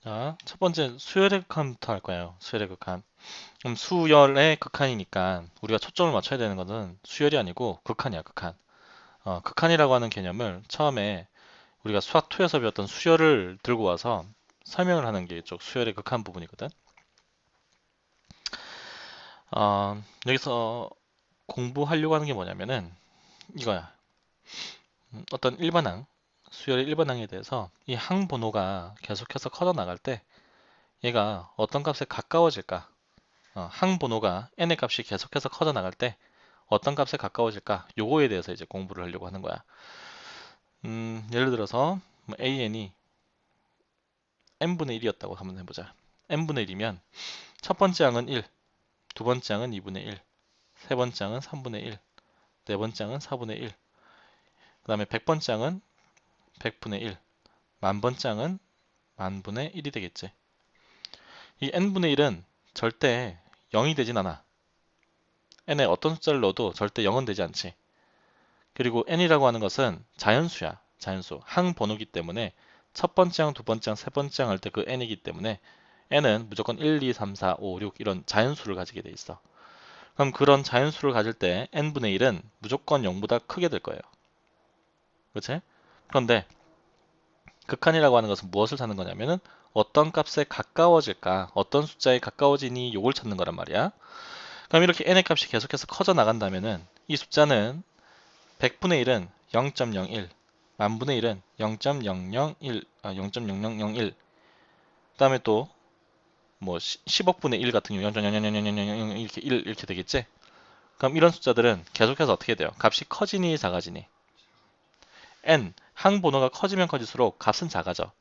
자, 첫 번째 수열의 극한부터 할 거예요. 수열의 극한. 그럼 수열의 극한이니까 우리가 초점을 맞춰야 되는 것은 수열이 아니고 극한이야, 극한. 극한이라고 하는 개념을 처음에 우리가 수학 2에서 배웠던 수열을 들고 와서 설명을 하는 게 이쪽 수열의 극한 부분이거든. 여기서 공부하려고 하는 게 뭐냐면은 이거야. 어떤 일반항, 수열의 일반항에 대해서 이 항 번호가 계속해서 커져 나갈 때 얘가 어떤 값에 가까워질까? 항 번호가 n의 값이 계속해서 커져 나갈 때 어떤 값에 가까워질까? 요거에 대해서 이제 공부를 하려고 하는 거야. 예를 들어서 뭐 an이 n분의 1이었다고 한번 해보자. n분의 1이면 첫 번째 항은 1, 두 번째 항은 2분의 1, 세 번째 항은 3분의 1, 네 번째 항은 4분의 1, 그 다음에 100번째 항은 100분의 1, 만번째 항은 만분의 1이 되겠지. 이 n분의 1은 절대 0이 되진 않아. n에 어떤 숫자를 넣어도 절대 0은 되지 않지. 그리고 n이라고 하는 것은 자연수야. 자연수. 항 번호기 때문에 첫 번째 항, 두 번째 항, 세 번째 항 할 때 그 n이기 때문에 n은 무조건 1, 2, 3, 4, 5, 6 이런 자연수를 가지게 돼 있어. 그럼 그런 자연수를 가질 때 n분의 1은 무조건 0보다 크게 될 거예요. 그렇지? 그런데 극한이라고 하는 것은 무엇을 찾는 거냐면은 어떤 값에 가까워질까? 어떤 숫자에 가까워지니 요걸 찾는 거란 말이야. 그럼 이렇게 n의 값이 계속해서 커져 나간다면은 이 숫자는 100분의 1은 0.01, 만분의 1은 0.001, 0.0001, 그다음에 또 뭐 10억분의 1 같은 경우 0.0000000 이렇게 1 이렇게 되겠지? 그럼 이런 숫자들은 계속해서 어떻게 돼요? 값이 커지니 작아지니? n 항 번호가 커지면 커질수록 값은 작아져.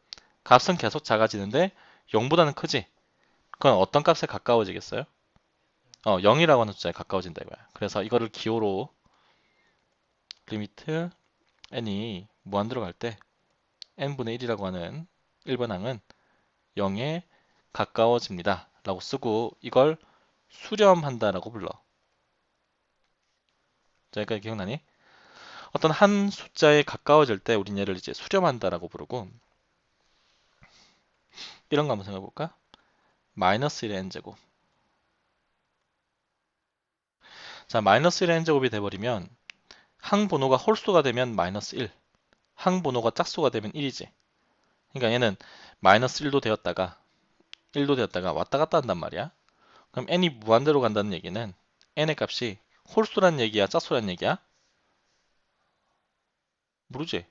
값은 계속 작아지는데 0보다는 크지? 그건 어떤 값에 가까워지겠어요? 0이라고 하는 숫자에 가까워진다 이거야. 그래서 이거를 기호로 리미트 n이 무한대로 갈 때 n분의 1이라고 하는 1번항은 0에 가까워집니다. 라고 쓰고 이걸 수렴한다 라고 불러. 자, 여기까지 기억나니? 어떤 한 숫자에 가까워질 때 우린 얘를 이제 수렴한다 라고 부르고 이런 거 한번 생각해 볼까? 마이너스 1의 n제곱. 자, 마이너스 1의 n제곱이 돼버리면 항 번호가 홀수가 되면 마이너스 1, 항 번호가 짝수가 되면 1이지. 그러니까 얘는 마이너스 1도 되었다가 1도 되었다가 왔다 갔다 한단 말이야. 그럼 n이 무한대로 간다는 얘기는 n의 값이 홀수란 얘기야, 짝수란 얘기야? 모르지.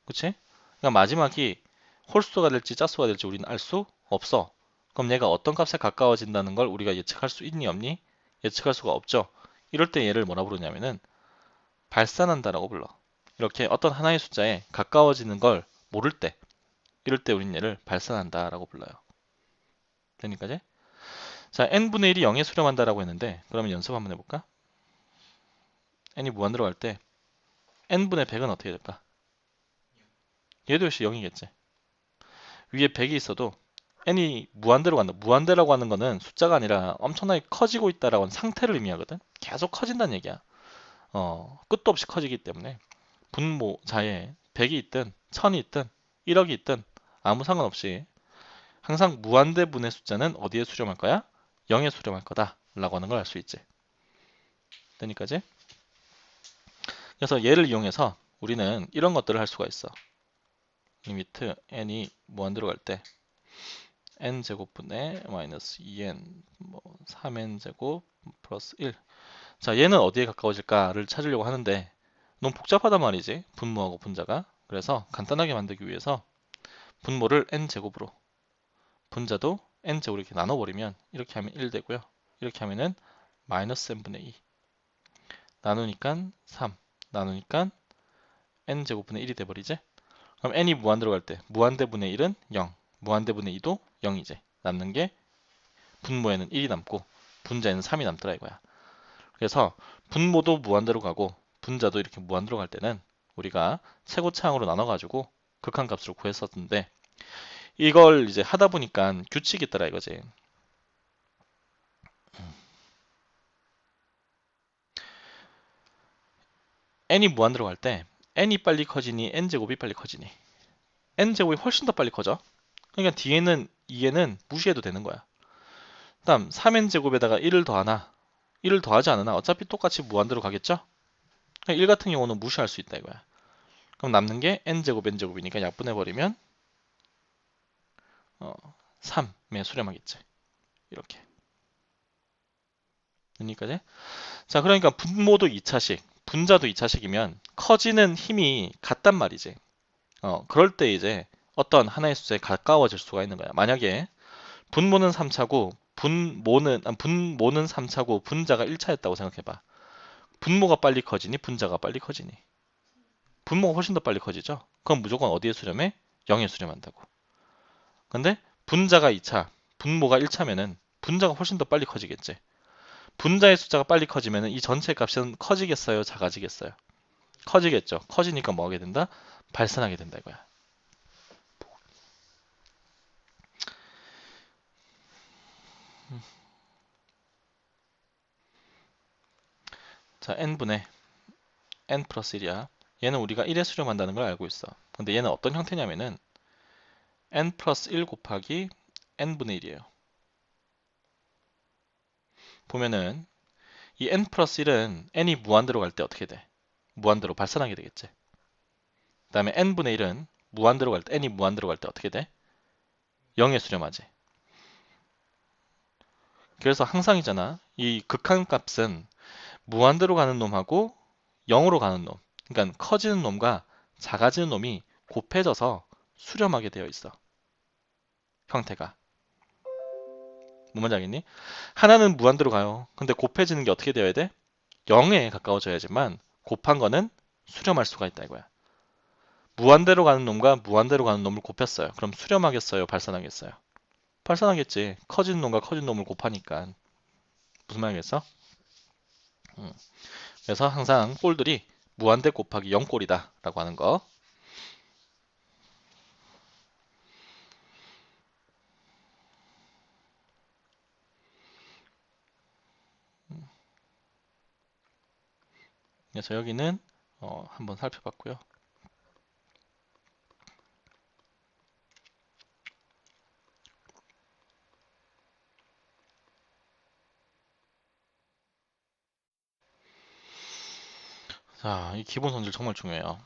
그치? 그러니까 마지막이 홀수가 될지 짝수가 될지 우리는 알 수 없어. 그럼 얘가 어떤 값에 가까워진다는 걸 우리가 예측할 수 있니 없니? 예측할 수가 없죠. 이럴 때 얘를 뭐라 부르냐면은 발산한다라고 불러. 이렇게 어떤 하나의 숫자에 가까워지는 걸 모를 때, 이럴 때 우린 얘를 발산한다라고 불러요. 되니까지? 자, n분의 1이 0에 수렴한다라고 했는데 그러면 연습 한번 해볼까? n이 무한대로 갈 때 n분의 100은 어떻게 될까? 얘도 역시 0이겠지. 위에 100이 있어도 n이 무한대로 간다. 무한대라고 하는 거는 숫자가 아니라 엄청나게 커지고 있다라고 하는 상태를 의미하거든. 계속 커진다는 얘기야. 끝도 없이 커지기 때문에 분모자에 100이 있든 1000이 있든 1억이 있든 아무 상관없이 항상 무한대분의 숫자는 어디에 수렴할 거야? 0에 수렴할 거다 라고 하는 걸 알 수 있지. 되니까지? 그래서 얘를 이용해서 우리는 이런 것들을 할 수가 있어. 리미트 n이 무한대로 갈 때 n제곱분의 마이너스 2n 뭐 3n제곱 플러스 1. 자, 얘는 어디에 가까워질까를 찾으려고 하는데 너무 복잡하단 말이지. 분모하고 분자가. 그래서 간단하게 만들기 위해서 분모를 n제곱으로 분자도 n제곱으로 이렇게 나눠버리면 이렇게 하면 1 되고요. 이렇게 하면은 마이너스 n분의 2 나누니까 3 나누니까 n제곱분의 1이 돼버리지. 그럼 n이 무한대로 갈 때 무한대분의 1은 0 무한대분의 2도 0이지. 남는 게 분모에는 1이 남고 분자에는 3이 남더라 이거야. 그래서 분모도 무한대로 가고 분자도 이렇게 무한대로 갈 때는 우리가 최고차항으로 나눠가지고 극한값으로 구했었는데 이걸 이제 하다 보니까 규칙이 있더라 이거지. n이 무한대로 갈 때 n이 빨리 커지니 n제곱이 빨리 커지니 n제곱이 훨씬 더 빨리 커져. 그러니까 뒤에는 2에는 무시해도 되는 거야. 다음 3n 제곱에다가 1을 더하나 1을 더하지 않으나 어차피 똑같이 무한대로 가겠죠? 그러니까 1 같은 경우는 무시할 수 있다 이거야. 그럼 남는 게 n제곱 n제곱이니까 약분해버리면 3에 수렴하겠지. 이렇게. 여기까지. 자, 그러니까 분모도 2차식, 분자도 2차식이면 커지는 힘이 같단 말이지. 그럴 때 이제 어떤 하나의 숫자에 가까워질 수가 있는 거야. 만약에 분모는 3차고 분모는 3차고 분자가 1차였다고 생각해봐. 분모가 빨리 커지니 분자가 빨리 커지니. 분모가 훨씬 더 빨리 커지죠. 그럼 무조건 어디에 수렴해? 0에 수렴한다고. 근데 분자가 2차, 분모가 1차면은 분자가 훨씬 더 빨리 커지겠지. 분자의 숫자가 빨리 커지면은 이 전체 값은 커지겠어요? 작아지겠어요? 커지겠죠. 커지니까 뭐 하게 된다? 발산하게 된다 이거야. 자, n분의 n 플러스 1이야. 얘는 우리가 1에 수렴한다는 걸 알고 있어. 근데 얘는 어떤 형태냐면은 n 플러스 1 곱하기 n분의 1이에요. 보면은 이 n 플러스 1은 n이 무한대로 갈 때 어떻게 돼? 무한대로 발산하게 되겠지. 그 다음에 n분의 1은 무한대로 갈 때, n이 무한대로 갈 때 어떻게 돼? 0에 수렴하지. 그래서 항상이잖아. 이 극한값은 무한대로 가는 놈하고 0으로 가는 놈. 그러니까 커지는 놈과 작아지는 놈이 곱해져서 수렴하게 되어 있어. 형태가. 뭔 말인지 알겠니? 하나는 무한대로 가요. 근데 곱해지는 게 어떻게 되어야 돼? 0에 가까워져야지만 곱한 거는 수렴할 수가 있다 이거야. 무한대로 가는 놈과 무한대로 가는 놈을 곱했어요. 그럼 수렴하겠어요? 발산하겠어요? 발산하겠지. 커지는 놈과 커지는 놈을 곱하니까. 무슨 말이겠어? 그래서 항상 꼴들이 무한대 곱하기 0꼴이다 라고 하는 거. 그래서 여기는 한번 살펴봤고요. 자, 이 기본 성질 정말 중요해요.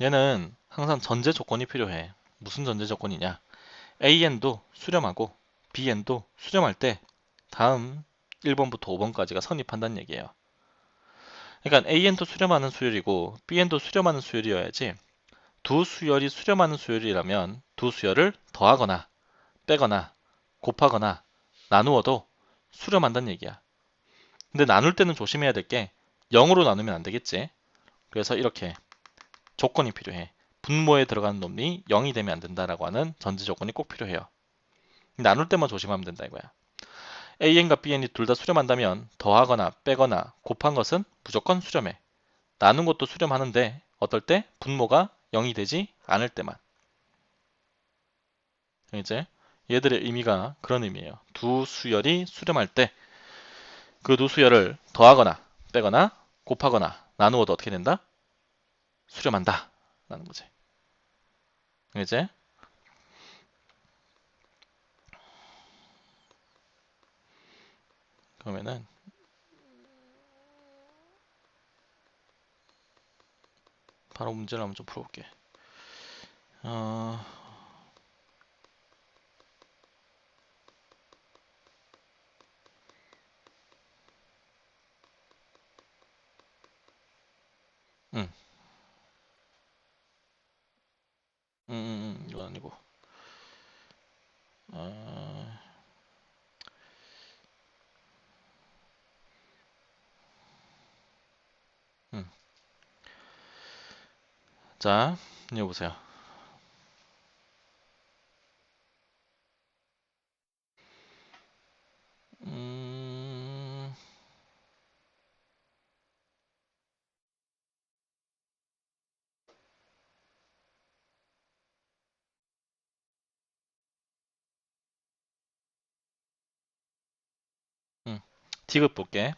얘는 항상 전제 조건이 필요해. 무슨 전제 조건이냐? AN도 수렴하고 BN도 수렴할 때 다음 1번부터 5번까지가 성립한다는 얘기예요. 그러니까 AN도 수렴하는 수열이고 BN도 수렴하는 수열이어야지 두 수열이 수렴하는 수열이라면 두 수열을 더하거나 빼거나 곱하거나 나누어도 수렴한다는 얘기야. 근데 나눌 때는 조심해야 될 게 0으로 나누면 안 되겠지. 그래서 이렇게 조건이 필요해. 분모에 들어가는 놈이 0이 되면 안 된다라고 하는 전제 조건이 꼭 필요해요. 나눌 때만 조심하면 된다 이거야. AN과 BN이 둘 다 수렴한다면 더하거나 빼거나 곱한 것은 무조건 수렴해. 나눈 것도 수렴하는데 어떨 때? 분모가 0이 되지 않을 때만. 이제 얘들의 의미가 그런 의미예요. 두 수열이 수렴할 때 그 두 수열을 더하거나 빼거나 곱하거나 나누어도 어떻게 된다? 수렴한다 라는 거지. 이제 그러면은 바로 문제를 한번 좀 풀어볼게. 어, 음, 이건 아니고. 어, 음. 자, 이거 보세요. 음, 디귿 볼게.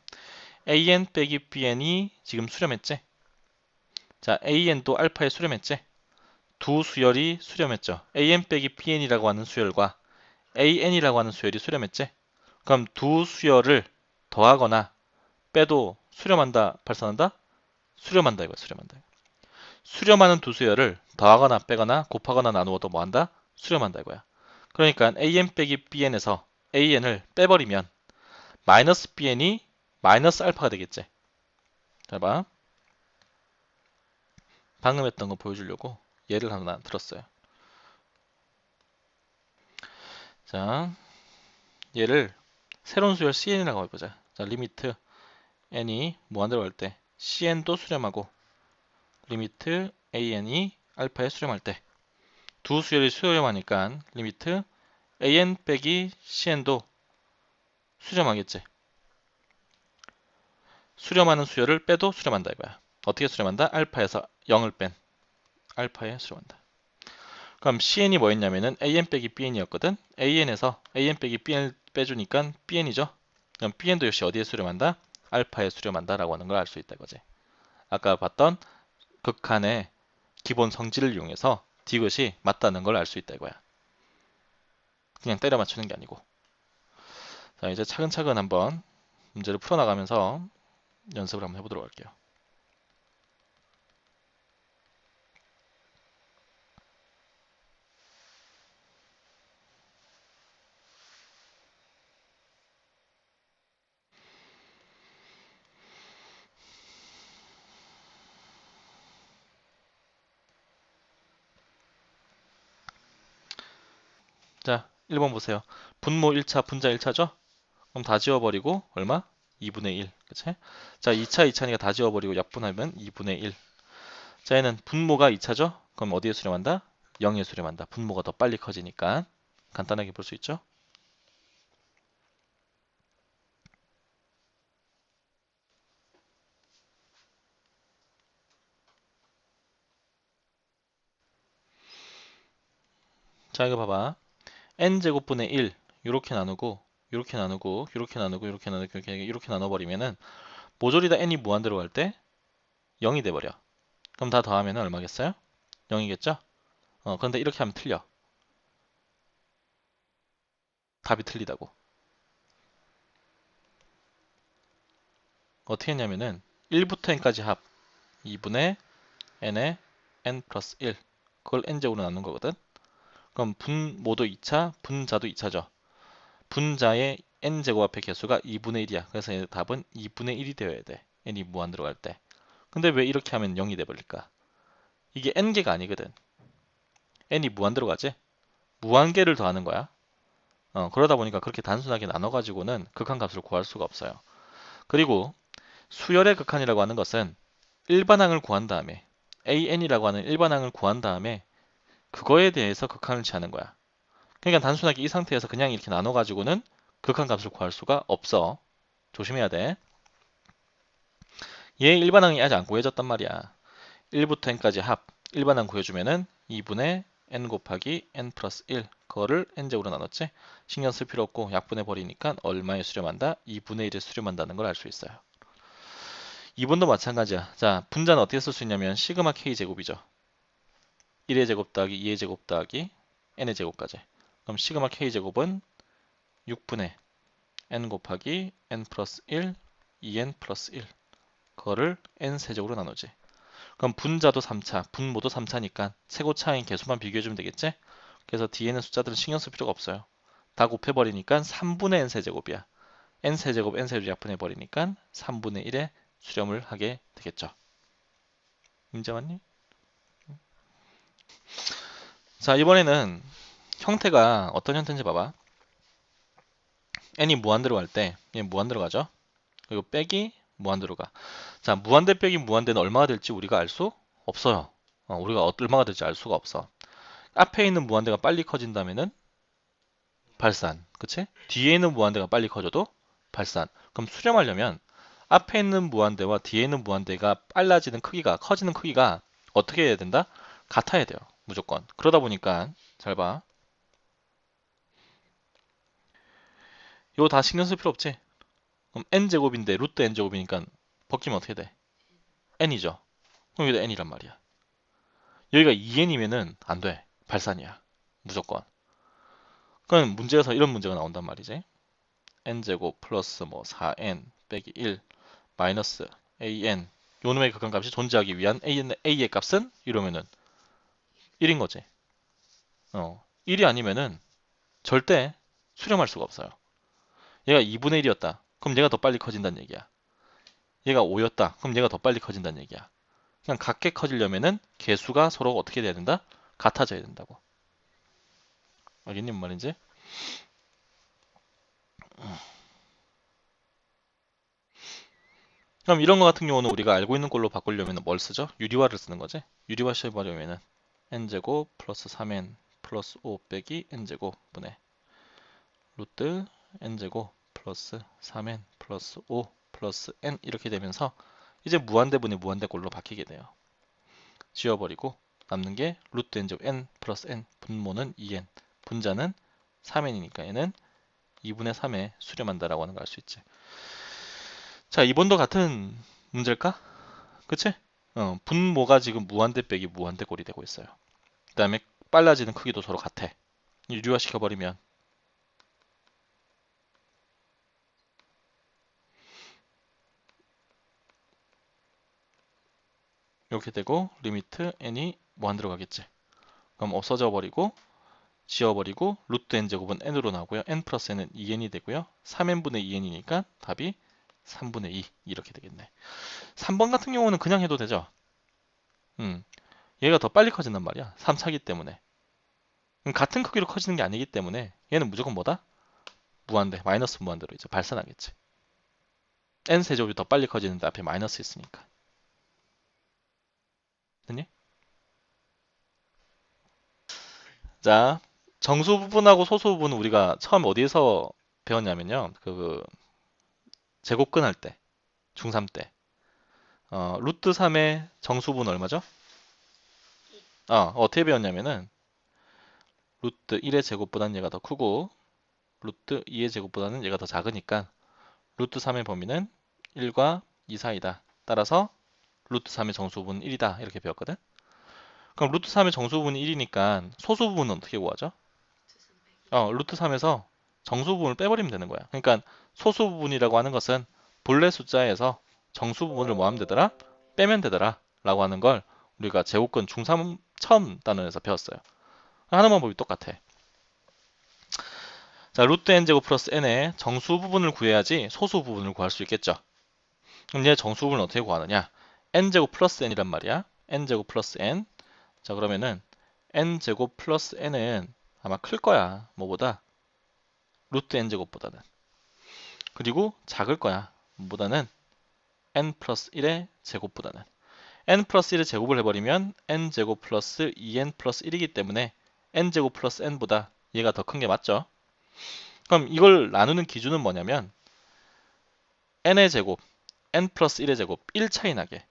AN 빼기 BN이 지금 수렴했지? 자, AN도 알파에 수렴했지? 두 수열이 수렴했죠. an 빼기 bn이라고 하는 수열과 an이라고 하는 수열이 수렴했지. 그럼 두 수열을 더하거나 빼도 수렴한다, 발산한다? 수렴한다 이거야, 수렴한다. 수렴하는 두 수열을 더하거나 빼거나 곱하거나 나누어도 뭐한다? 수렴한다 이거야. 그러니까 an 빼기 bn에서 an을 빼버리면 마이너스 bn이 마이너스 알파가 되겠지. 잘 봐. 방금 했던 거 보여주려고 예를 하나 들었어요. 자, 얘를 새로운 수열 cn이라고 해보자. 자, 리미트 n이 무한대로 갈 때 cn도 수렴하고 리미트 an이 알파에 수렴할 때 두 수열이 수렴하니까 리미트 an 빼기 cn도 수렴하겠지. 수렴하는 수열을 빼도 수렴한다 이거야. 어떻게 수렴한다? 알파에서 0을 뺀 알파에 수렴한다. 그럼 cn이 뭐였냐면은 an 빼기 bn이었거든. an에서 an 빼기 bn을 빼주니까 bn이죠. 그럼 bn도 역시 어디에 수렴한다? 알파에 수렴한다 라고 하는 걸 알 수 있다 이거지. 아까 봤던 극한의 기본 성질을 이용해서 디귿이 맞다는 걸 알 수 있다 이거야. 그냥 때려 맞추는 게 아니고. 자, 이제 차근차근 한번 문제를 풀어나가면서 연습을 한번 해보도록 할게요. 자, 1번 보세요. 분모 1차, 분자 1차죠? 그럼 다 지워버리고 얼마? 2분의 1. 그치? 자, 2차, 2차니까 다 지워버리고 약분하면 2분의 1. 자, 얘는 분모가 2차죠? 그럼 어디에 수렴한다? 0에 수렴한다. 분모가 더 빨리 커지니까. 간단하게 볼 수 있죠? 자, 이거 봐봐. n제곱분의 1 이렇게 나누고 이렇게 나누고 이렇게 나누고 이렇게 나누고 이렇게 나눠버리면은 모조리 다 n이 무한대로 갈 때 0이 돼버려. 그럼 다 더하면 얼마겠어요? 0이겠죠? 그런데 이렇게 하면 틀려. 답이 틀리다고. 어떻게 했냐면은 1부터 n까지 합 2분의 n에 n 플러스 1 그걸 n제곱으로 나눈 거거든. 그럼 분모도 2차, 분자도 2차죠. 분자의 n제곱 앞의 개수가 2분의 1이야. 그래서 얘 답은 2분의 1이 되어야 돼. n이 무한대로 갈 때. 근데 왜 이렇게 하면 0이 돼버릴까? 이게 n개가 아니거든. n이 무한대로 가지? 무한개를 더하는 거야. 그러다 보니까 그렇게 단순하게 나눠가지고는 극한값을 구할 수가 없어요. 그리고 수열의 극한이라고 하는 것은 일반항을 구한 다음에 an이라고 하는 일반항을 구한 다음에 그거에 대해서 극한을 취하는 거야. 그러니까 단순하게 이 상태에서 그냥 이렇게 나눠가지고는 극한값을 구할 수가 없어. 조심해야 돼. 얘 일반항이 아직 안 구해졌단 말이야. 1부터 n까지 합 일반항 구해주면은 2분의 n 곱하기 n 플러스 1 그거를 n제곱으로 나눴지. 신경 쓸 필요 없고 약분해 버리니까 얼마에 수렴한다? 2분의 1에 수렴한다는 걸 알 수 있어요. 2번도 마찬가지야. 자, 분자는 어떻게 쓸 수 있냐면 시그마 k 제곱이죠. 1의 제곱 더하기 2의 제곱 더하기 n의 제곱까지. 그럼 시그마 k 제곱은 6분의 n 곱하기 n 플러스 1 2n 플러스 1 그거를 n 세제곱으로 나누지. 그럼 분자도 3차, 분모도 3차니까 최고차인 개수만 비교해주면 되겠지? 그래서 뒤에 있는 숫자들은 신경 쓸 필요가 없어요. 다 곱해버리니까 3분의 n세제곱이야. n세제곱, n세제곱 약분해버리니까 3분의 1에 수렴을 하게 되겠죠. 문제 맞니? 자, 이번에는 형태가 어떤 형태인지 봐봐. n이 무한대로 갈 때, 얘 무한대로 가죠? 그리고 빼기 무한대로 가. 자, 무한대 빼기 무한대는 얼마가 될지 우리가 알 수 없어요. 우리가 얼마가 될지 알 수가 없어. 앞에 있는 무한대가 빨리 커진다면은 발산, 그치? 뒤에 있는 무한대가 빨리 커져도 발산. 그럼 수렴하려면 앞에 있는 무한대와 뒤에 있는 무한대가 빨라지는 크기가, 커지는 크기가 어떻게 해야 된다? 같아야 돼요. 무조건. 그러다 보니까 잘 봐. 이거 다 신경 쓸 필요 없지? 그럼 n제곱인데 루트 n제곱이니까 벗기면 어떻게 돼? n이죠. 그럼 여기도 n이란 말이야. 여기가 2n이면은 안 돼. 발산이야. 무조건. 그럼 문제에서 이런 문제가 나온단 말이지. n제곱 플러스 뭐 4n 빼기 1 마이너스 an 요놈의 극한값이 존재하기 위한 a의 값은 이러면은 1인 거지. 1이 아니면은 절대 수렴할 수가 없어요. 얘가 2분의 1이었다. 그럼 얘가 더 빨리 커진다는 얘기야. 얘가 5였다. 그럼 얘가 더 빨리 커진다는 얘기야. 그냥 같게 커지려면은 개수가 서로 어떻게 돼야 된다? 같아져야 된다고. 알겠니? 뭔 말인지? 그럼 이런 거 같은 경우는 우리가 알고 있는 걸로 바꾸려면 뭘 쓰죠? 유리화를 쓰는 거지. 유리화 시해보려면은 n제곱 플러스 3n 플러스 5 빼기 n제곱 분의 루트 n제곱 플러스 3n 플러스 5 플러스 n 이렇게 되면서 이제 무한대분의 무한대꼴로 바뀌게 돼요. 지워버리고 남는 게 루트 n제곱 n 플러스 n 분모는 2n 분자는 3n이니까 얘는 2분의 3에 수렴한다라고 하는 걸 알 수 있지. 자, 이번도 같은 문제일까? 그치? 분모가 지금 무한대 빼기 무한대 꼴이 되고 있어요. 그 다음에 빨라지는 크기도 서로 같아. 유리화 시켜버리면 이렇게 되고 리미트 n이 무한대로 가겠지. 그럼 없어져 버리고 지워버리고 루트 n제곱은 n으로 나오고요. n 플러스 n은 2n이 되고요. 3n분의 2n이니까 답이 3분의 2 이렇게 되겠네. 3번 같은 경우는 그냥 해도 되죠. 얘가 더 빨리 커진단 말이야. 3차기 때문에. 같은 크기로 커지는 게 아니기 때문에 얘는 무조건 뭐다? 무한대, 마이너스 무한대로 이제 발산하겠지. n 세제곱이 더 빨리 커지는데 앞에 마이너스 있으니까. 됐니? 자, 정수 부분하고 소수 부분은 우리가 처음 어디에서 배웠냐면요. 그 제곱근 할 때, 중3 때. 루트 3의 정수분 얼마죠? 어떻게 배웠냐면은 루트 1의 제곱보다는 얘가 더 크고 루트 2의 제곱보다는 얘가 더 작으니까 루트 3의 범위는 1과 2 사이다. 따라서 루트 3의 정수분은 1이다. 이렇게 배웠거든. 그럼 루트 3의 정수분이 1이니까 소수 부분은 어떻게 구하죠? 루트 3에서 정수 부분을 빼버리면 되는 거야. 그러니까 소수 부분이라고 하는 것은 본래 숫자에서 정수 부분을 뭐 하면 되더라? 빼면 되더라. 라고 하는 걸 우리가 제곱근 중3 처음 단원에서 배웠어요. 하는 방법이 똑같아. 자, 루트 n제곱 플러스 n의 정수 부분을 구해야지 소수 부분을 구할 수 있겠죠. 그럼 얘 정수 부분을 어떻게 구하느냐? n제곱 플러스 n이란 말이야. n제곱 플러스 n. 자, 그러면은 n제곱 플러스 n은 아마 클 거야. 뭐보다? 루트 n제곱보다는. 그리고 작을 거야. 뭐보다는 n 플러스 1의 제곱보다는. n 플러스 1의 제곱을 해버리면 n제곱 플러스 2n 플러스 1이기 때문에 n제곱 플러스 n보다 얘가 더 큰 게 맞죠? 그럼 이걸 나누는 기준은 뭐냐면 n의 제곱, n 플러스 1의 제곱 1 차이 나게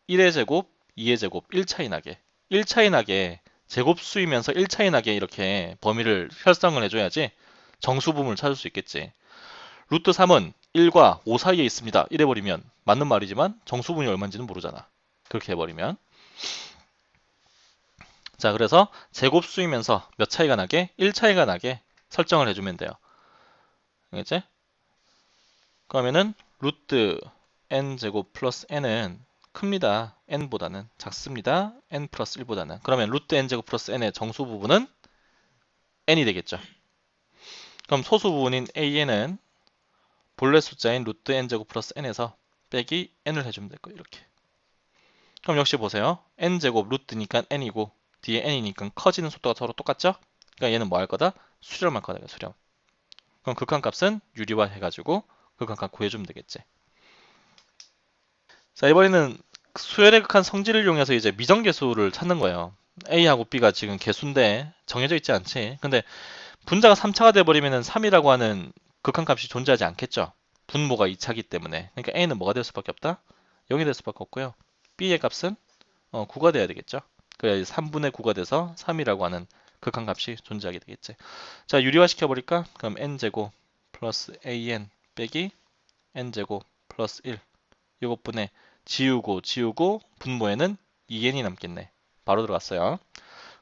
1의 제곱, 2의 제곱 1 차이 나게 1 차이 나게 제곱수이면서 1 차이 나게 이렇게 범위를 설정을 해줘야지 정수 부분을 찾을 수 있겠지. 루트 3은 1과 5 사이에 있습니다. 이래버리면 맞는 말이지만 정수분이 얼마인지는 모르잖아. 그렇게 해버리면. 자, 그래서 제곱수이면서 몇 차이가 나게? 1 차이가 나게 설정을 해주면 돼요. 알겠지? 그러면은 루트 n제곱 플러스 n은 큽니다. n보다는 작습니다. n 플러스 1보다는. 그러면 루트 n제곱 플러스 n의 정수 부분은 n이 되겠죠. 그럼 소수 부분인 a는 본래 숫자인 루트 n제곱 플러스 n에서 빼기 n을 해주면 될 거예요. 이렇게. 그럼 역시 보세요. n제곱 루트니까 n이고 뒤에 n이니까 커지는 속도가 서로 똑같죠? 그러니까 얘는 뭐 할 거다? 수렴할 거다. 수렴. 그럼 극한값은 유리화 해가지고 극한값 구해주면 되겠지. 자, 이번에는 수열의 극한 성질을 이용해서 이제 미정계수를 찾는 거예요. A하고 B가 지금 계수인데 정해져 있지 않지. 근데 분자가 3차가 돼버리면 3이라고 하는 극한값이 존재하지 않겠죠. 분모가 2차기 때문에. 그러니까 A는 뭐가 될 수밖에 없다? 0이 될 수밖에 없고요. B의 값은 9가 돼야 되겠죠. 그래야 3분의 9가 돼서 3이라고 하는 극한값이 존재하게 되겠지. 자, 유리화 시켜버릴까? 그럼 n제곱 플러스 an 빼기 n제곱 플러스 1 이것분에 지우고 분모에는 2n이 남겠네. 바로 들어갔어요.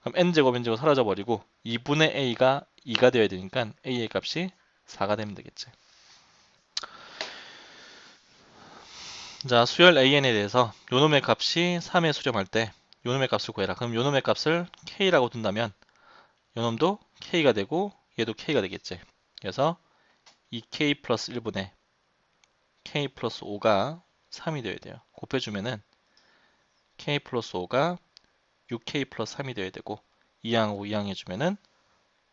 그럼 n제곱 n제곱 사라져 버리고 2분의 a가 2가 되어야 되니까 a의 값이 4가 되면 되겠지. 자, 수열 an에 대해서 요놈의 값이 3에 수렴할 때 요놈의 값을 구해라. 그럼 요놈의 값을 k라고 둔다면 요놈도 k가 되고 얘도 k가 되겠지. 그래서 2k 플러스 1분의 k 플러스 5가 3이 되어야 돼요. 곱해주면은 k 플러스 5가 6k 플러스 3이 되어야 되고 2항하고 2항 해주면은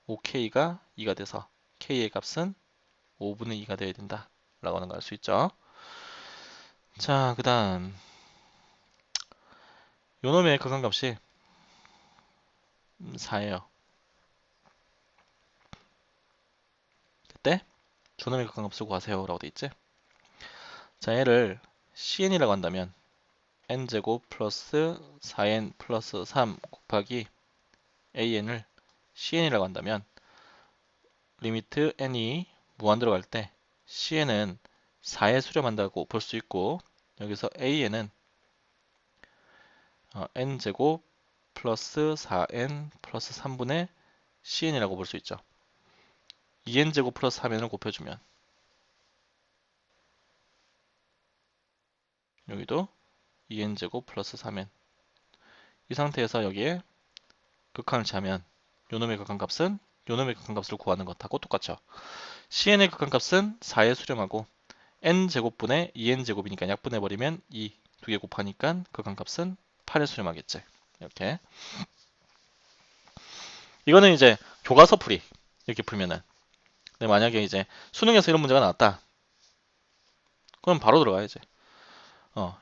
5k가 2가 돼서 k의 값은 5분의 2가 되어야 된다 라고 하는 걸 알 수 있죠. 자, 그 다음 요놈의 극한값이 4예요. 그때 저놈의 극한값을 구하세요 라고 돼 있지. 자, 얘를 cn이라고 한다면 n제곱 플러스 4n 플러스 3 곱하기 an을 cn이라고 한다면 리미트 n이 무한대로 갈 때 cn은 4에 수렴한다고 볼 수 있고 여기서 an은 n제곱 플러스 4n 플러스 3분의 cn이라고 볼 수 있죠. 2n제곱 플러스 3n을 곱해주면 여기도 2n제곱 플러스 3n 이 상태에서 여기에 극한을 취하면 요놈의 극한값은 요놈의 극한값을 구하는 것하고 똑같죠. cn의 극한값은 4에 수렴하고 n제곱분의 2n제곱이니까 약분해버리면 2 두 개 곱하니까 극한값은 8에 수렴하겠지. 이렇게 이거는 이제 교과서 풀이 이렇게 풀면은 근데 만약에 이제 수능에서 이런 문제가 나왔다 그럼 바로 들어가야지.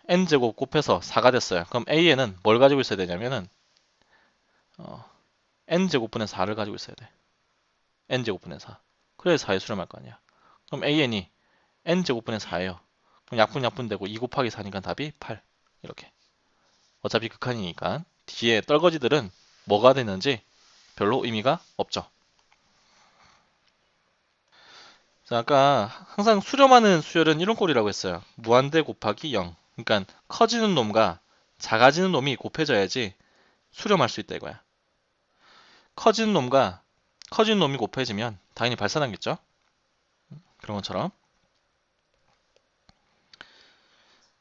n제곱 곱해서 4가 됐어요. 그럼 a에는 뭘 가지고 있어야 되냐면은 n제곱분의 4를 가지고 있어야 돼. n제곱분의 4 그래야 4에 수렴할 거 아니야. 그럼 an이 n제곱분의 4예요. 그럼 약분되고 2 곱하기 4니까 답이 8 이렇게. 어차피 극한이니까 뒤에 떨거지들은 뭐가 되는지 별로 의미가 없죠. 자, 아까 항상 수렴하는 수열은 이런 꼴이라고 했어요. 무한대 곱하기 0. 그러니까 커지는 놈과 작아지는 놈이 곱해져야지 수렴할 수 있다 이거야. 커지는 놈이 곱해지면 당연히 발산하겠죠. 그런 것처럼.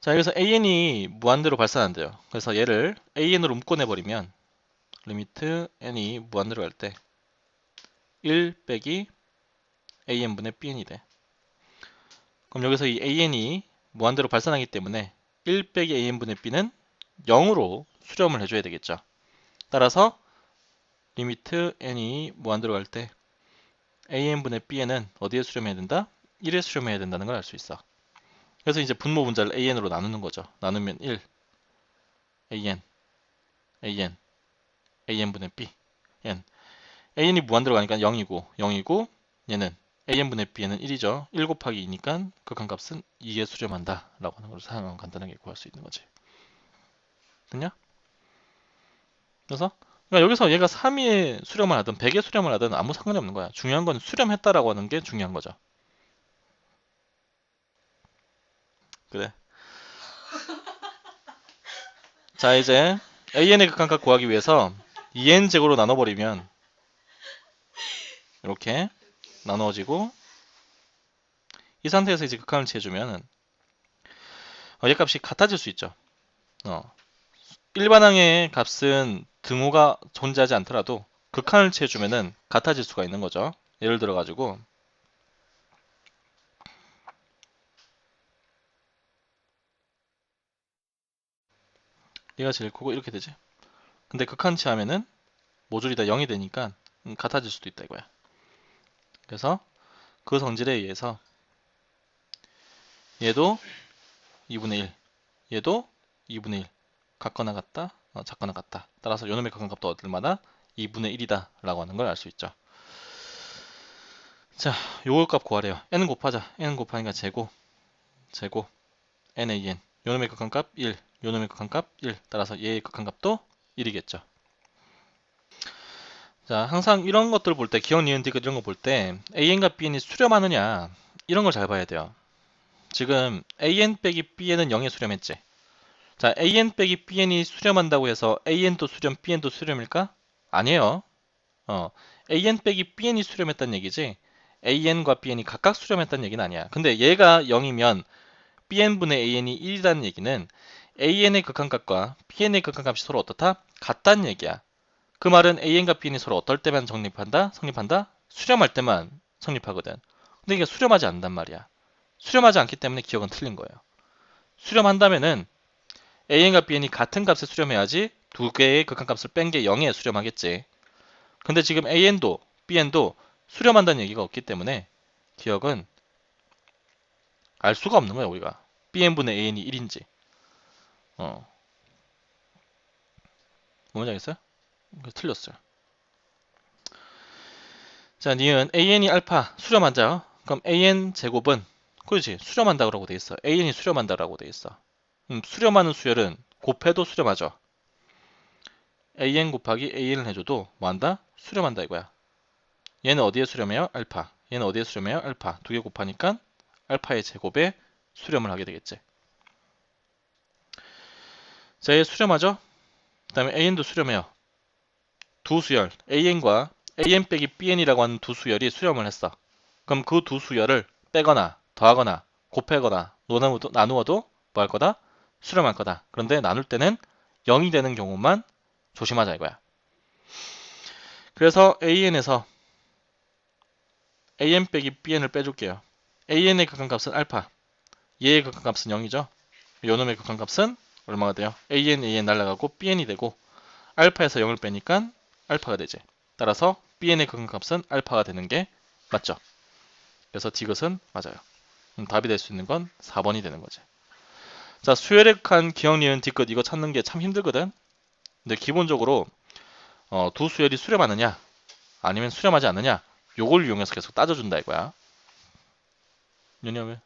자, 여기서 an이 무한대로 발산한대요. 그래서 얘를 an으로 묶어내버리면 리미트 n이 무한대로 갈 때 1 빼기 an분의 bn이 돼. 그럼 여기서 이 an이 무한대로 발산하기 때문에 1 빼기 an분의 b는 0으로 수렴을 해줘야 되겠죠. 따라서 리미트 n이 무한대로 갈 때 an분의 bn은 어디에 수렴해야 된다? 1에 수렴해야 된다는 걸 알 수 있어. 그래서 이제 분모 분자를 an으로 나누는 거죠. 나누면 1, an분의 b, n. an이 무한대로 가니까 0이고 얘는 an분의 b는 1이죠. 1 곱하기 2니까 극한값은 2에 수렴한다 라고 하는 걸 사용하면 간단하게 구할 수 있는 거지. 됐냐? 그래서 그러니까 여기서 얘가 3에 수렴을 하든 100에 수렴을 하든 아무 상관이 없는 거야. 중요한 건 수렴했다라고 하는 게 중요한 거죠. 그래. 자, 이제 an의 극한값 구하기 위해서 2n제곱으로 나눠버리면 이렇게 나누어지고 이 상태에서 이제 극한을 취해주면 얘 값이 같아질 수 있죠. 일반항의 값은 등호가 존재하지 않더라도 극한을 취해주면은 같아질 수가 있는 거죠. 예를 들어 가지고 얘가 제일 크고 이렇게 되지. 근데 극한 취하면은 모듈이 다 0이 되니까 같아질 수도 있다 이거야. 그래서 그 성질에 의해서 얘도 2분의 1, 얘도 2분의 1 같거나 같다, 작거나 같다. 따라서 요놈의 극한값도 얻을마다 2분의 1이다 라고 하는 걸 알 수 있죠. 자, 요거 값 구하래요. n 곱하자. n 곱하니까 제곱 nan 요놈의 극한값 1, 요놈의 극한값 1 따라서 얘의 극한값도 1이겠죠. 자, 항상 이런 것들 볼 때, 기억, 니은, 디귿 이런 거 볼 때 an과 bn이 수렴하느냐 이런 걸 잘 봐야 돼요. 지금 an 빼기 bn은 0에 수렴했지. 자, AN 빼기 BN이 수렴한다고 해서 AN도 수렴, BN도 수렴일까? 아니에요. 어, AN 빼기 BN이 수렴했다는 얘기지 AN과 BN이 각각 수렴했다는 얘기는 아니야. 근데 얘가 0이면 BN분의 AN이 1이라는 얘기는 AN의 극한값과 BN의 극한값이 서로 어떻다? 같다는 얘기야. 그 말은 AN과 BN이 서로 어떨 때만 성립한다? 성립한다? 수렴할 때만 성립하거든. 근데 이게 수렴하지 않는단 말이야. 수렴하지 않기 때문에 기억은 틀린 거예요. 수렴한다면은 AN과 BN이 같은 값에 수렴해야지 두 개의 극한값을 뺀 게 0에 수렴하겠지. 근데 지금 AN도 BN도 수렴한다는 얘기가 없기 때문에 기억은 알 수가 없는 거야 우리가. BN분의 AN이 1인지. 어, 뭔지 알겠어요? 틀렸어요. 자, 니은 AN이 알파 수렴하자. 그럼 AN 제곱은 그렇지 수렴한다고 돼 있어. AN이 수렴한다라고 돼 있어. 수렴하는 수열은 곱해도 수렴하죠. AN 곱하기 AN을 해줘도 뭐한다? 수렴한다 이거야. 얘는 어디에 수렴해요? 알파. 얘는 어디에 수렴해요? 알파. 두 개 곱하니까 알파의 제곱에 수렴을 하게 되겠지. 자, 얘 수렴하죠? 그 다음에 AN도 수렴해요. 두 수열 AN과 AN 빼기 BN이라고 하는 두 수열이 수렴을 했어. 그럼 그 두 수열을 빼거나 더하거나 곱하거나 나누어도 뭐 할 거다? 수렴할 거다. 그런데 나눌 때는 0이 되는 경우만 조심하자 이거야. 그래서 AN에서 AN 빼기 BN을 빼줄게요. AN의 극한값은 알파, 얘의 극한값은 0이죠. 요놈의 극한값은 얼마가 돼요? AN 날라가고 BN이 되고 알파에서 0을 빼니까 알파가 되지. 따라서 BN의 극한값은 알파가 되는 게 맞죠. 그래서 디귿은 맞아요. 답이 될 수 있는 건 4번이 되는 거지. 자, 수열의 극한, 기억, 니은, 디귿 이거 찾는 게 참 힘들거든. 근데 기본적으로 두 수열이 수렴하느냐 아니면 수렴하지 않느냐 요걸 이용해서 계속 따져준다 이거야. 왜냐면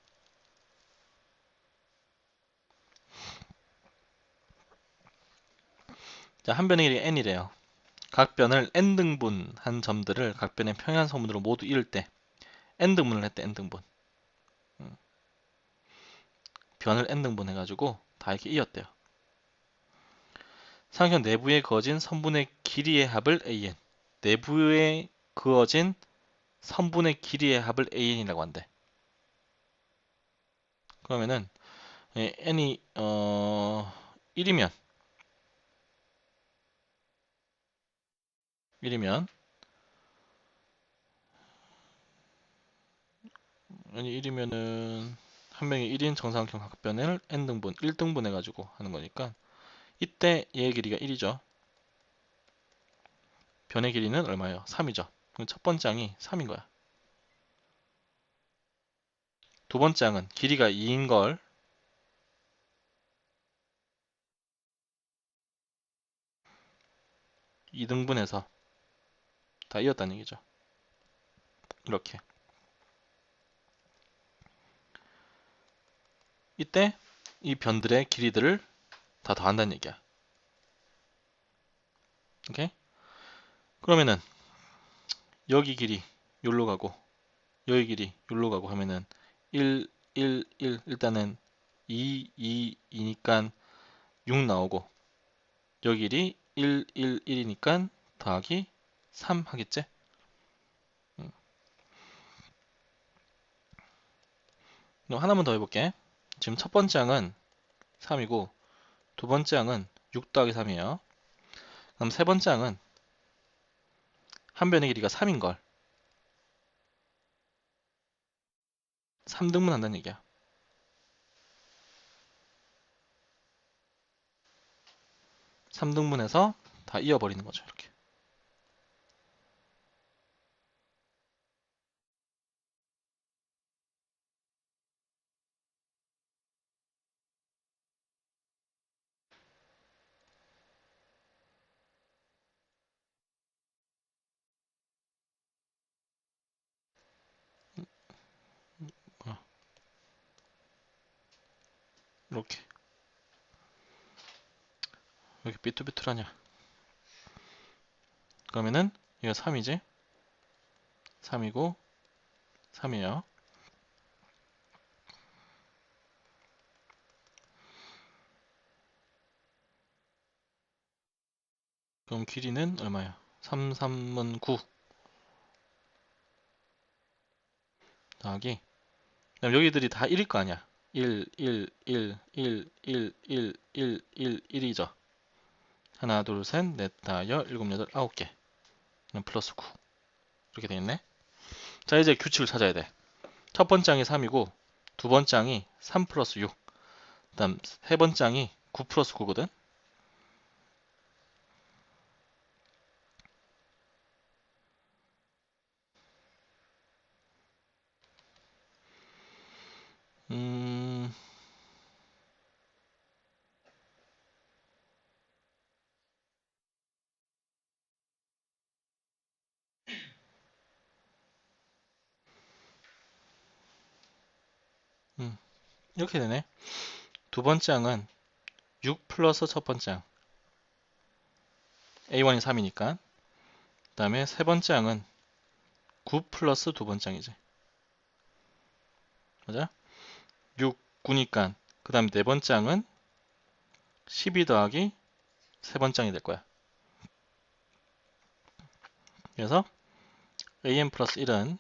자, 한 변의 길이 n이래요. 각 변을 n등분한 점들을 각 변의 평행선분으로 모두 이을 때 n등분을 했대 n등분. 변을 n등분 해가지고 다 이렇게 이었대요. 삼각형 내부에 그어진 선분의 길이의 합을 an. 내부에 그어진 선분의 길이의 합을 an이라고 한대. 그러면은 n이 1이면 1이면 n이 1이면은 한 명이 1인 정사각형 각변을 n등분, 1등분 해가지고 하는 거니까 이때 얘의 길이가 1이죠. 변의 길이는 얼마예요? 3이죠. 그럼 첫 번째 항이 3인 거야. 두 번째 항은 길이가 2인 걸 2등분해서 다 이었다는 얘기죠. 이렇게. 이때 이 변들의 길이들을 다 더한다는 얘기야. 오케이? 그러면은 여기 길이 여기로 가고 여기 길이 여기로 가고 하면은 1, 1, 1 일단은 2, 2, 2니까 6 나오고 여기 길이 1, 1, 1이니까 더하기 3 하겠지? 그럼 하나만 더 해볼게. 지금 첫 번째 항은 3이고 두 번째 항은 6 더하기 3이에요. 그럼 세 번째 항은 한 변의 길이가 3인 걸 3등분 한다는 얘기야. 3등분해서 다 이어버리는 거죠. 이렇게. 어, 이렇게. 왜 이렇게 삐뚤삐뚤하냐. 그러면은 이거 3이지? 3이고 3이에요. 그럼 길이는 얼마야? 3, 3은 9 더하기, 그럼 여기들이 다 1일 거 아니야. 1, 1, 1, 1, 1, 1, 1, 1, 1이죠. 하나, 둘, 셋, 넷, 다, 열, 일곱, 여덟, 아홉 개. 그럼 플러스 9. 이렇게 되겠네. 자, 이제 규칙을 찾아야 돼. 첫 번째 항이 3이고, 두 번째 항이 3 플러스 6. 그 다음, 세 번째 항이 9 플러스 9거든. 음, 이렇게 되네. 두 번째 항은 6 플러스 첫 번째 항. A1이 3이니까. 그 다음에 세 번째 항은 9 플러스 두 번째 항이지. 맞아? 6, 9니까. 그 다음에 네 번째 항은 12 더하기 세 번째 항이 될 거야. 그래서 an 플러스 1은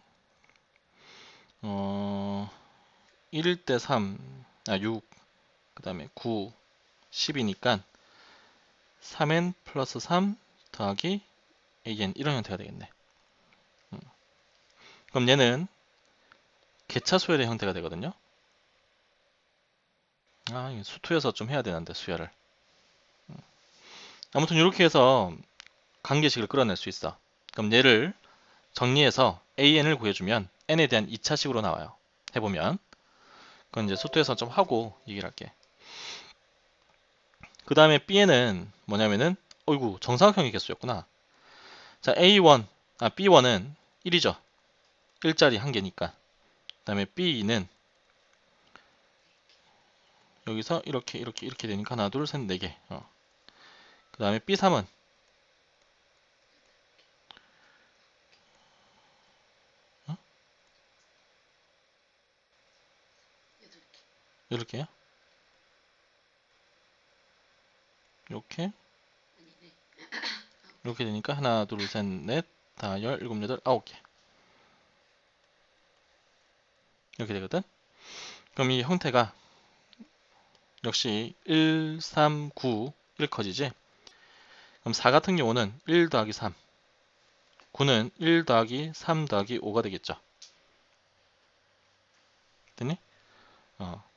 1일 때 3, 6, 그 다음에 9, 10이니까 3n 플러스 3 더하기 an 이런 형태가 되겠네. 그럼 얘는 개차수열의 형태가 되거든요. 이게 수투여서 좀 해야 되는데 수열을. 아무튼 이렇게 해서 관계식을 끌어낼 수 있어. 그럼 얘를 정리해서 an을 구해주면 n에 대한 2차식으로 나와요. 해보면. 그건 이제 수투에서 좀 하고 얘기를 할게. 그 다음에 bn은 뭐냐면은 어이구 정사각형의 개수였구나. 자 b1은 1이죠. 1짜리 한 개니까. 그 다음에 b는 여기서 이렇게 되니까 하나 둘 셋 네 개. 그 다음에 b3은 이렇게요. 이렇게 이렇게 되니까 하나 둘 셋 넷 다 열 일곱 여덟 아홉 개. 이렇게 되거든. 그럼 이 형태가 역시 1, 3, 9 1 커지지. 그럼 4 같은 경우는 1 더하기 3, 9는 1 더하기 3 더하기 5가 되겠죠. 됐니?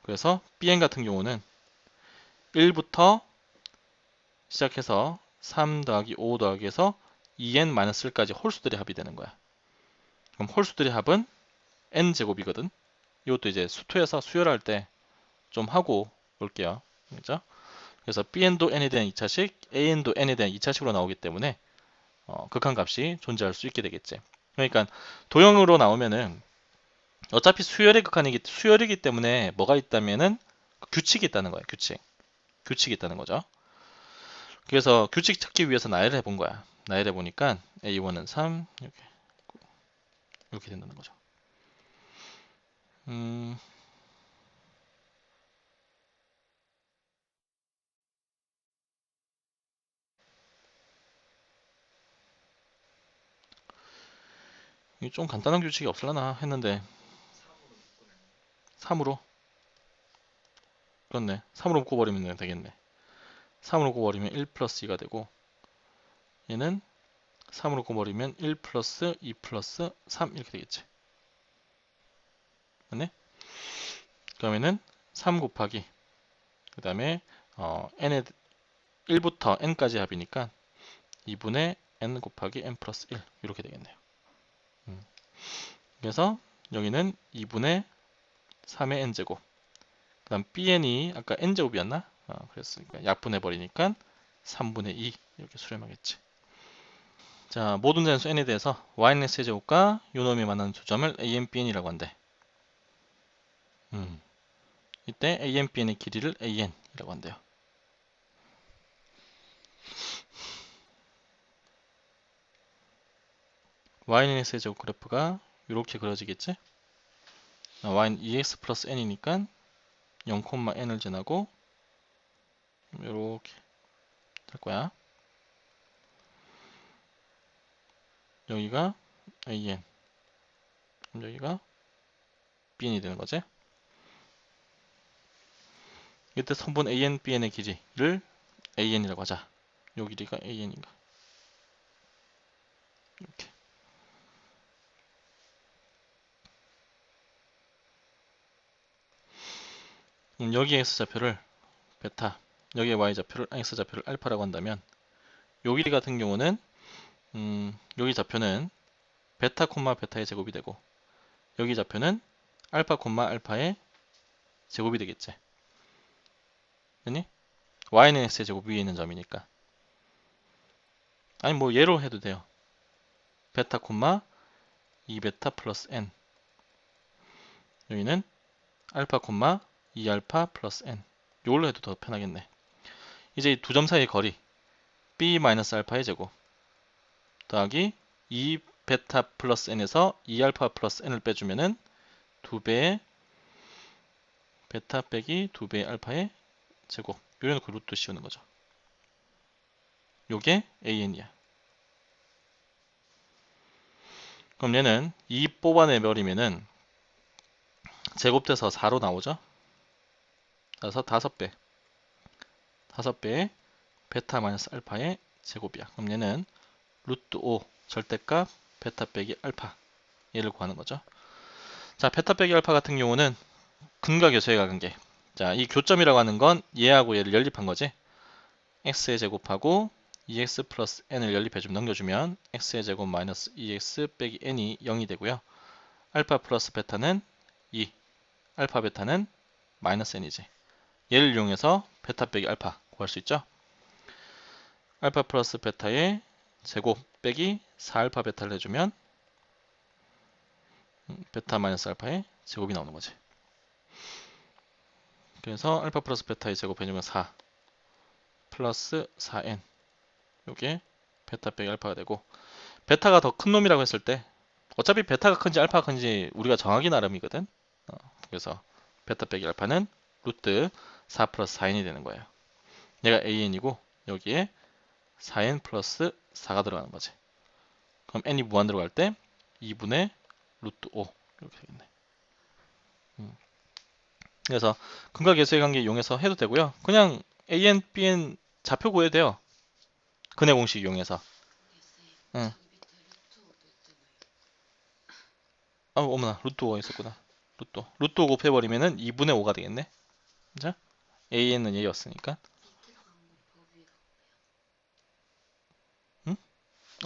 그래서 bn 같은 경우는 1부터 시작해서 3 더하기 5 더하기 해서 2n-1까지 홀수들의 합이 되는 거야. 그럼 홀수들의 합은 n제곱이거든. 이것도 이제 수투에서 수열할 때 좀 하고 올게요. 그죠? 그래서 bn도 n에 대한 2차식, an도 n에 대한 2차식으로 나오기 때문에 극한값이 존재할 수 있게 되겠지. 그러니까 도형으로 나오면은 어차피 수열이기 때문에 뭐가 있다면은 규칙이 있다는 거야. 규칙이 있다는 거죠. 그래서 규칙 찾기 위해서 나열을 해본 거야. 나열해 보니까 A1은 3 이렇게 된다는 거죠. 음, 이게 좀 간단한 규칙이 없을라나 했는데 3으로 그렇네. 3으로 묶어버리면 되겠네. 3으로 묶어버리면 1 플러스 2가 되고 얘는 3으로 묶어버리면 1 플러스 2 플러스 3 이렇게 되겠지. 맞네? 그러면은 3 곱하기 그 다음에 n의 1부터 n까지 합이니까 2분의 n 곱하기 n 플러스 1 이렇게 되겠네요. 그래서 여기는 2분의 3의 n제곱 그 다음 bn이 아까 n제곱이었나? 그랬으니까 약분해버리니까 3분의 2 이렇게 수렴하겠지. 자, 모든 잔수 n에 대해서 yx제곱과 요놈이 만나는 두 점을 a, n, bn이라고 한대. 이때 a, n, bn의 길이를 an이라고 한대요. yx제곱 그래프가 이렇게 그려지겠지? y는 2x 플러스 n이니까 0,n을 지나고 이렇게 될 거야. 여기가 AN, 그럼 여기가 BN이 되는 거지. 이때 선분 AN, BN의 길이를 AN이라고 하자. 요 길이가 AN인가. 이렇게. 여기에 X좌표를 베타, 여기에 Y좌표를, X좌표를 알파라고 한다면 요 길이 같은 경우는 여기 좌표는 베타 콤마 베타의 제곱이 되고 여기 좌표는 알파 콤마 알파의 제곱이 되겠지. 아니? Y는 X의 제곱 위에 있는 점이니까. 아니 뭐 얘로 해도 돼요. 베타 콤마 2베타 플러스 N, 여기는 알파 콤마 2알파 플러스 N. 이걸로 해도 더 편하겠네. 이제 이 두 점 사이의 거리 B 마이너스 알파의 제곱 더하기 2베타 플러스 N에서 2알파 플러스 N을 빼주면은 2배의 베타 빼기 2배의 알파의 제곱. 요래놓고 루트 씌우는 거죠. 요게 AN이야. 그럼 얘는 2 뽑아내버리면은 제곱돼서 4로 나오죠. 그래서 5배. 5배의 베타 마이너스 알파의 제곱이야. 그럼 얘는 루트 5 절대값 베타 빼기 알파, 얘를 구하는 거죠. 자, 베타 빼기 알파 같은 경우는 근과 계수의 관계. 자, 이 교점이라고 하는 건 얘하고 얘를 연립한 거지. x의 제곱하고 2x 플러스 n을 연립해 좀 넘겨주면 x의 제곱 마이너스 2x 빼기 n이 0이 되고요. 알파 플러스 베타는 2, 알파 베타는 마이너스 n이지. 얘를 이용해서 베타 빼기 알파 구할 수 있죠. 알파 플러스 베타의 제곱 빼기 4알파 베타를 해주면 베타 마이너스 알파의 제곱이 나오는 거지. 그래서 알파 플러스 베타의 제곱 해주면 4 플러스 4n, 요게 베타 빼기 알파가 되고, 베타가 더 큰 놈이라고 했을 때 어차피 베타가 큰지 알파가 큰지 우리가 정하기 나름이거든. 그래서 베타 빼기 알파는 루트 4 플러스 4n이 되는 거예요. 얘가 AN이고 여기에 4n 플러스 4가 들어가는 거지. 그럼 n이 무한 들어갈 때 2분의 루트 5 이렇게 되겠네. 그래서 근과 계수의 관계 이용해서 해도 되고요. 그냥 AN, BN 좌표 구해도 돼요. 근의 공식 이용해서. 응. 아, 어머나, 루트 5가 있었구나. 루트 5 곱해버리면은 2분의 5가 되겠네. 자, AN은 얘였으니까. 응?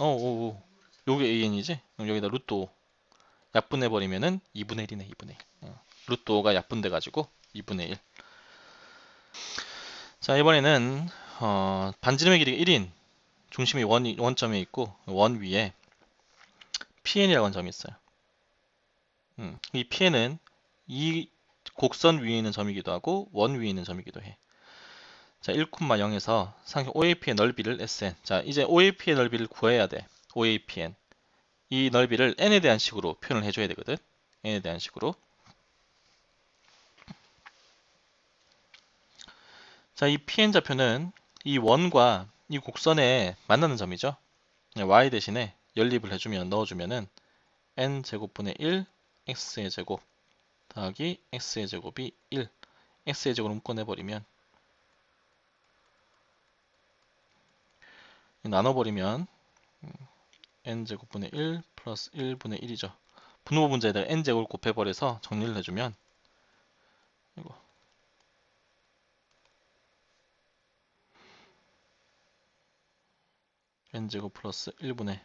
오. 요게 AN이지? 그럼 여기다 루트 5 약분해버리면은 2분의 1이네, 2분의 1. 루트 5가 약분돼가지고 2분의 1. 자, 이번에는 반지름의 길이가 1인 중심이 원점에 있고 원 위에 PN이라고 하는 점이 있어요. 이 PN은 이 곡선 위에 있는 점이기도 하고 원 위에 있는 점이기도 해. 자, 1,0에서 상형 OAP의 넓이를 SN. 자, 이제 OAP의 넓이를 구해야 돼. OAPN. 이 넓이를 N에 대한 식으로 표현을 해줘야 되거든. N에 대한 식으로. 자, 이 PN 좌표는 이 원과 이 곡선에 만나는 점이죠. Y 대신에 연립을 해주면 넣어주면은 N제곱분의 1 X의 제곱 더하기 X의 제곱이 1 X의 제곱을 묶어내버리면 나눠버리면 N제곱분의 1 플러스 1분의 1이죠. 분모 분자에다가 N제곱을 곱해버려서 정리를 해주면 이거 N제곱 플러스 1분의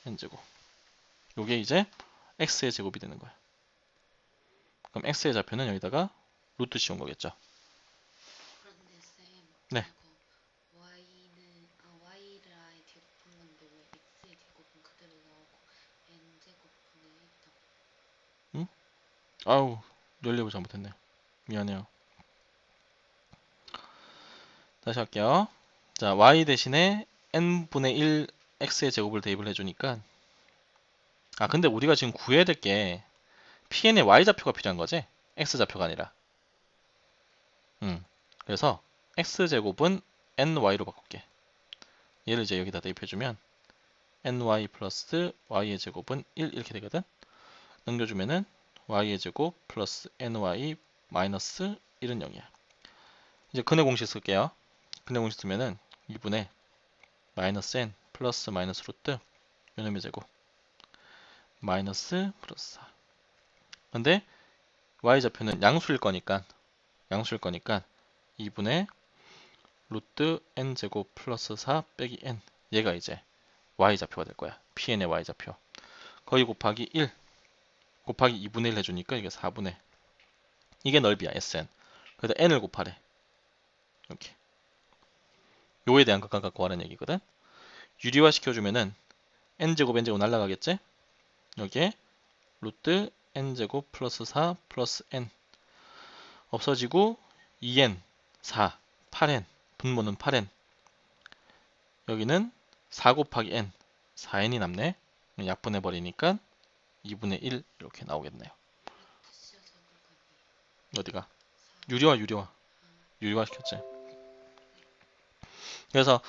N제곱, 요게 이제 X의 제곱이 되는 거야. 그럼 X의 좌표는 여기다가 루트 씌운 거겠죠. 그런데 쌤, 네. 이거 Y를 아예 제곱한 건데 왜 X의 제곱은 그대로 나오고 N 제곱분의 1도? 응? 아우, 연립을 잘못했네. 미안해요. 다시 할게요. 자, Y 대신에 N분의 1 X의 제곱을 대입을 해주니까, 근데 우리가 지금 구해야 될 게 PN의 Y좌표가 필요한 거지? X좌표가 아니라. 그래서 X제곱은 NY로 바꿀게. 얘를 이제 여기다 대입해주면 ny 플러스 y의 제곱은 1 이렇게 되거든. 넘겨주면은 y의 제곱 플러스 ny 마이너스 1은 0이야. 이제 근의 공식 쓸게요. 근의 공식 쓰면은 2분의 마이너스 n 플러스 마이너스 루트 요놈의 제곱 마이너스 플러스 4. 근데 y좌표는 양수일 거니까 2분의 루트 n제곱 플러스 4 빼기 n, 얘가 이제 y좌표가 될 거야. pn의 y좌표. 거기 곱하기 1 곱하기 2분의 1 해주니까 이게 4분의, 이게 넓이야 sn. 그래서 n을 곱하래. 이렇게 요에 대한 극한 갖고 하는 얘기거든. 유리화 시켜주면은 n제곱 날라가겠지? 여기에 루트 n제곱 플러스 4 플러스 n 없어지고 2n 4 8n 분모는 8n, 여기는 4 곱하기 n 4n이 남네. 약분해 버리니까 2분의 1 이렇게 나오겠네요. 어디가? 유리화 시켰지. 그래서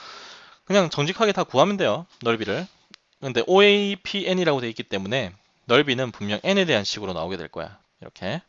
그냥 정직하게 다 구하면 돼요, 넓이를. 근데 OAPN이라고 돼 있기 때문에 넓이는 분명 n에 대한 식으로 나오게 될 거야. 이렇게